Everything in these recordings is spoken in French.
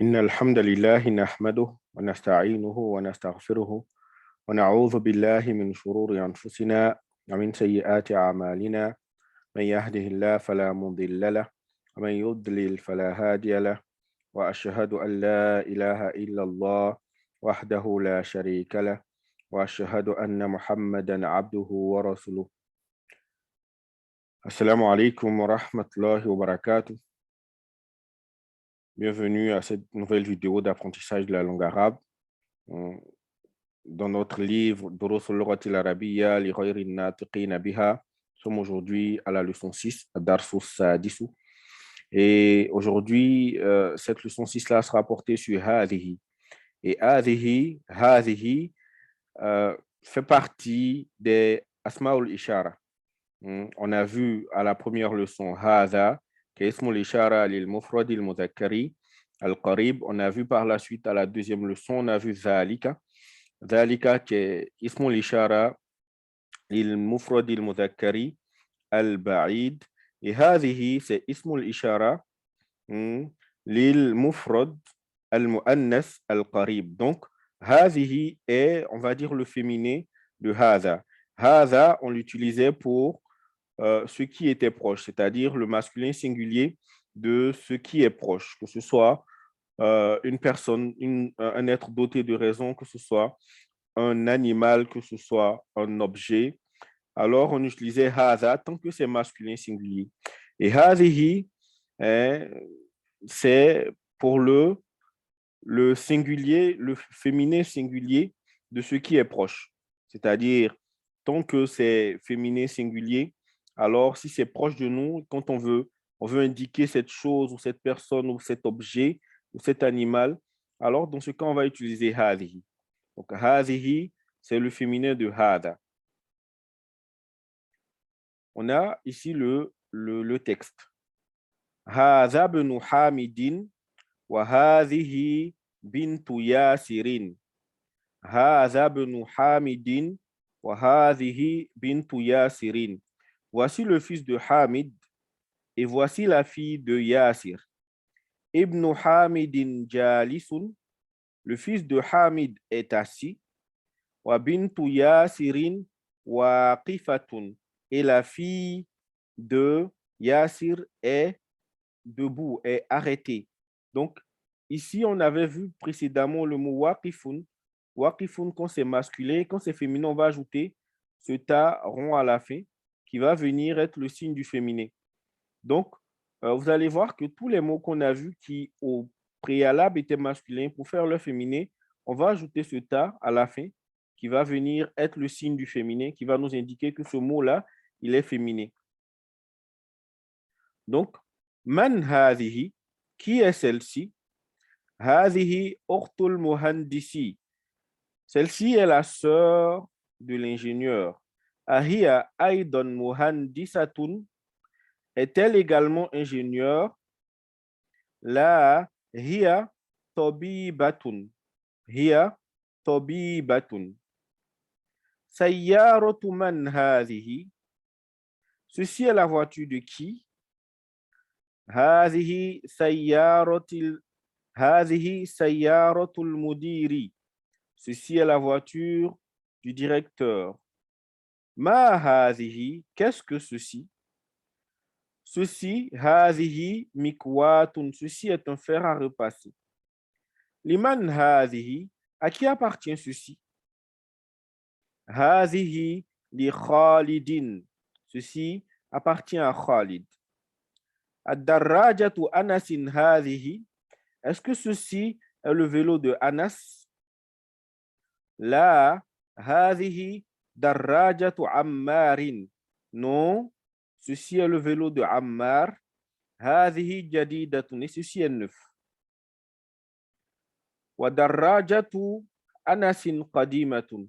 إن الحمد لله نحمده ونستعينه ونستغفره ونعوذ بالله من شرور أنفسنا ومن سيئات أعمالنا. من يهده الله فلا مضل له ومن يضلل فلا هادي له، وأشهد أن لا إله إلا الله وحده لا شريك له، وأشهد أن محمدا عبده ورسوله. Assalamu alaikum wa rahmatullahi wa barakatuh. Bienvenue à cette nouvelle vidéo d'apprentissage de la langue arabe. Dans notre livre Durusul Lughati al-Arabiyya li ghayri an-natiqina biha, nous sommes aujourd'hui à la leçon 6, Darsus Sadisu. Et aujourd'hui, cette leçon 6-là sera portée sur Hadihi. Et Hadihi fait partie des Asma'ul Ishara. On a vu à la première leçon Hadha, qui est Ismul Ishara lil Mufrad al Mudhakkari al Qarib. On a vu par la suite à la deuxième leçon, on a vu Zalika. Zalika qui est Ismul Ishara lil Mufrad al Mudhakkari al Ba'id. Et Hadhihi, c'est Ismul Ishara lil Mufrad al Muannas al Qarib. Donc, Hadhihi est, on va dire, le féminin de Hadha. Hadha, on l'utilisait pour ce qui était proche, c'est-à-dire le masculin singulier de ce qui est proche, que ce soit une personne, un être doté de raison, que ce soit un animal, que ce soit un objet. Alors, on utilisait hadha tant que c'est masculin singulier. Et hadhihi, c'est pour le singulier, le féminin singulier de ce qui est proche. C'est-à-dire, tant que c'est féminin singulier, alors si c'est proche de nous, quand on veut indiquer cette chose ou cette personne ou cet objet ou cet animal, alors dans ce cas, on va utiliser hadhihi. Donc, hadhihi, c'est le féminin de hada. On a ici le texte. Hadha ibn Hamidin wa hadhihi bintu Yasirin. Hadha ibn Hamidin wa hadhihi bintu Yasirin. Voici le fils de Hamid et voici la fille de Yasir. Ibn Hamidin jalisun, le fils de Hamid est assis. Wa bintu Yasirin waqifatun, et la fille de Yasir est debout, est arrêtée. Donc, ici, on avait vu précédemment le mot waqifun. Waqifun, quand c'est masculin, quand c'est féminin, on va ajouter ce ta rond à la fin qui va venir être le signe du féminin. Donc, vous allez voir que tous les mots qu'on a vus qui, au préalable, étaient masculins, pour faire le féminin, on va ajouter ce ta à la fin qui va venir être le signe du féminin, qui va nous indiquer que ce mot-là, il est féminin. Donc, man hadhihi, qui est celle-ci? Hadhihi ukhtul muhandisi. Celle-ci est la sœur de l'ingénieur. Ahiya aidan muhandisatun. Est-elle également ingénieure? La hiya tabibatun. Hiya tabibatun. Sayyaratu man hadhihi. Ceci est la voiture de qui? Hadhihi sayyaratul mudiri. Ceci est la voiture du directeur. Ma hadhihi, qu'est-ce que ceci? Ceci, hadhihi mikwatun, ceci est un fer à repasser. Liman hadhihi, à qui appartient ceci? Hadhihi li Khalidin, ceci appartient à Khalid. Ad-darrajatu Anasin hadhihi, est-ce que ceci est le vélo de Anas? La hadhihi darrajatu Ammarin, non, ceci est le vélo de Ammar. Hadhihi jadidatun, et ceci est neuf. Wa darrajatu Anasin qadimatun,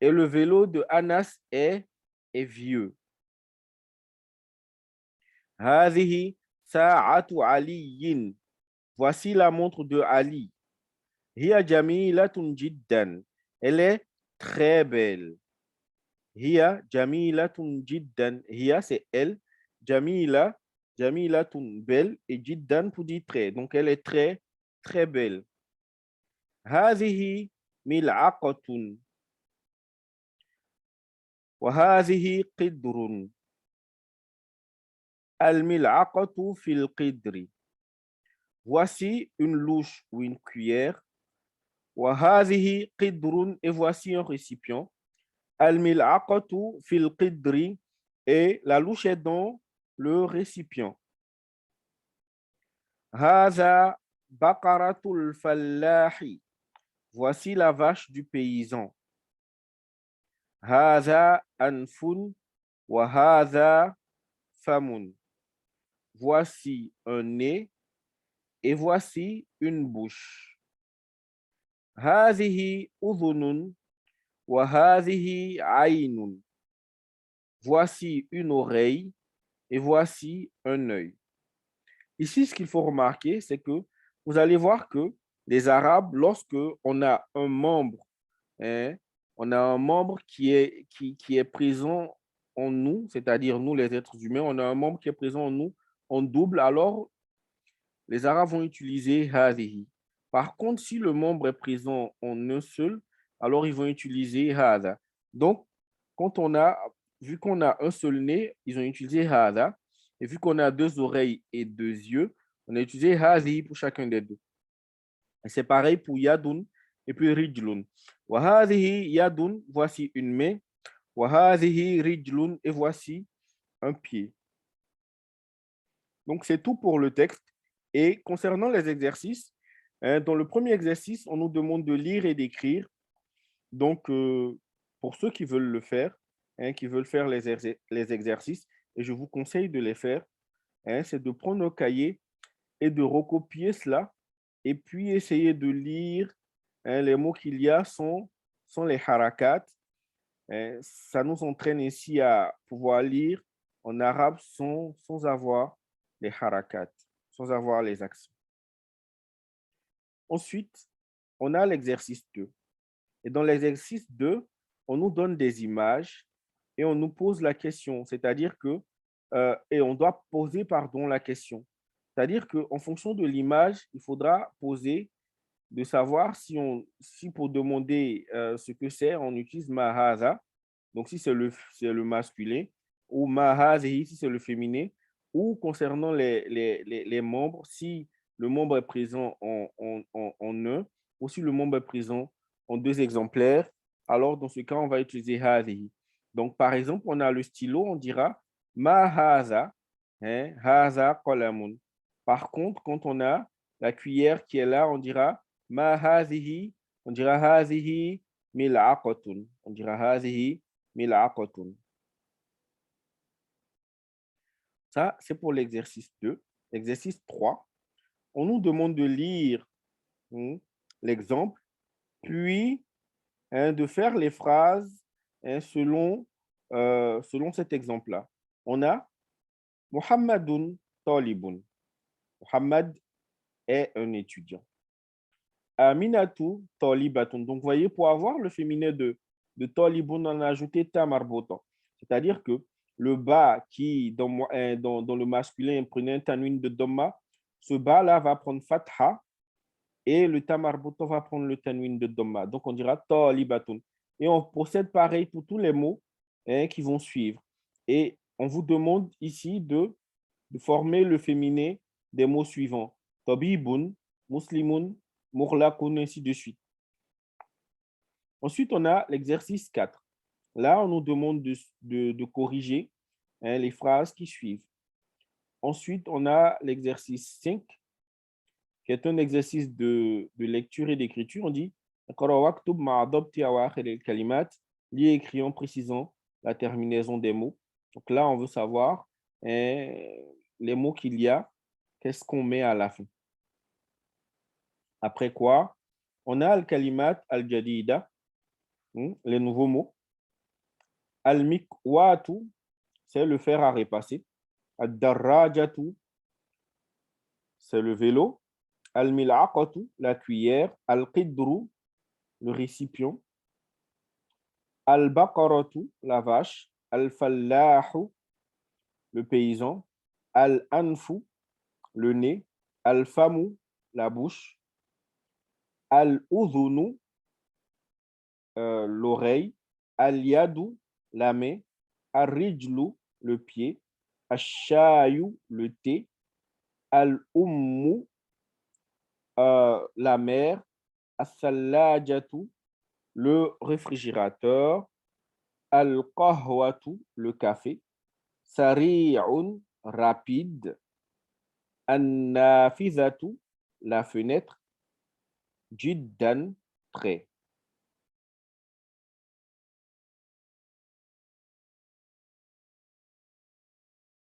et le vélo de Anas est vieux. Hadhihi sa'atu aliyin, voici la montre de Ali. Hiya jamilatun jiddan, elle est très belle. Hiya jamilatun jiddan, hiya c'est elle, jamilatun belle, et jiddan pour dire très. Donc elle est très très belle. هذه ملعقة وهذه قدر. الملعقة في القدر. Voici une louche ou une cuillère. وهذه قدر, et voici un récipient. الملعقة في القدر, et la louche est dans le récipient. هذا بقرة الفلاح. Voici la vache du paysan. هذا أنف وهذا فم. Voici un nez et voici une bouche. هذه أذن وهذه عين. Voici une oreille et voici un œil. Ici, ce qu'il faut remarquer, c'est que vous allez voir que les Arabes, lorsque on a un membre, on a un membre qui est présent en nous, c'est-à-dire nous, les êtres humains, on a un membre qui est présent en nous en double, alors les Arabes vont utiliser hadihi. Par contre, si le membre est présent en un seul, alors ils vont utiliser hada. Donc, vu qu'on a un seul nez, ils ont utilisé hada. Et vu qu'on a deux oreilles et deux yeux, on a utilisé hadihi pour chacun des deux. Et c'est pareil pour yadun et puis rijlun. Wa hadihi yadun, voici une main. Wa hadihi rijlun, et voici un pied. Donc, c'est tout pour le texte. Et concernant les exercices, dans le premier exercice, on nous demande de lire et d'écrire. Donc, pour ceux qui veulent le faire, qui veulent faire les exercices, et je vous conseille de les faire, c'est de prendre un cahier et de recopier cela, et puis essayer de lire. Les mots qu'il y a sont les harakats. Ça nous entraîne ici à pouvoir lire en arabe sans avoir les harakats, sans avoir les accents. Ensuite, on a l'exercice 2. Et dans l'exercice 2, on nous donne des images et on nous pose la question, c'est-à-dire que, et on doit poser, la question. C'est-à-dire qu'en fonction de l'image, il faudra poser, de savoir si pour demander ce que c'est, on utilise mahaza, donc si c'est le masculin, ou mahazihi si c'est le féminin, ou concernant les membres, si le membre est présent en un, ou si le membre est présent en deux exemplaires, alors dans ce cas, on va utiliser hazihi. Donc, par exemple, on a le stylo, on dira mahaza, haza qalamun. Par contre, quand on a la cuillère qui est là, on dira ma hazihi, on dira hazihi mil'aqatun. On dira hazihi mil'aqatun. Ça, c'est pour l'exercice 2. L'exercice 3, on nous demande de lire l'exemple, puis de faire les phrases selon cet exemple-là. On a Muhammadun talibun. Muhammad est un étudiant. Aminatu talibatun. Donc, vous voyez, pour avoir le féminin de talibun, on a ajouté tamarbotan. C'est-à-dire que le ba qui, dans le masculin, prenait un tanwin de dhamma, ce ba-là va prendre fatha et le tamarbotan va prendre le tanwin de dhamma. Donc, on dira talibatun. Et on procède pareil pour tous les mots qui vont suivre. Et on vous demande ici de former le féminin des mots suivants. Tabibun, muslimun, Mourlakoun, ainsi de suite. Ensuite, on a l'exercice 4. Là, on nous demande de corriger les phrases qui suivent. Ensuite, on a l'exercice 5, qui est un exercice de lecture et d'écriture. On dit lis et écris en précisant la terminaison des mots. Donc là, on veut savoir les mots qu'il y a, qu'est-ce qu'on met à la fin. Après quoi, on a al-kalimat al-jadida, les nouveaux mots. Al-mikwatu, c'est le fer à repasser. Al-darrajatu, c'est le vélo. Al-mil'aqatu, la cuillère. Al-qidru, le récipient. Al-baqaratu, la vache. Al-fallahu, le paysan. Al-anfu, le nez. Al-famu, la bouche. Al-udhunu, l'oreille. Al-yadu, la main. Al-rijlu, le pied. Al-shayu, le thé. Al-ummu, la mer. Al-thallajatu, le réfrigérateur. Al-qahwatu, le café. Sari'un, rapide. An-nafizatu, la fenêtre. Jiddan, très.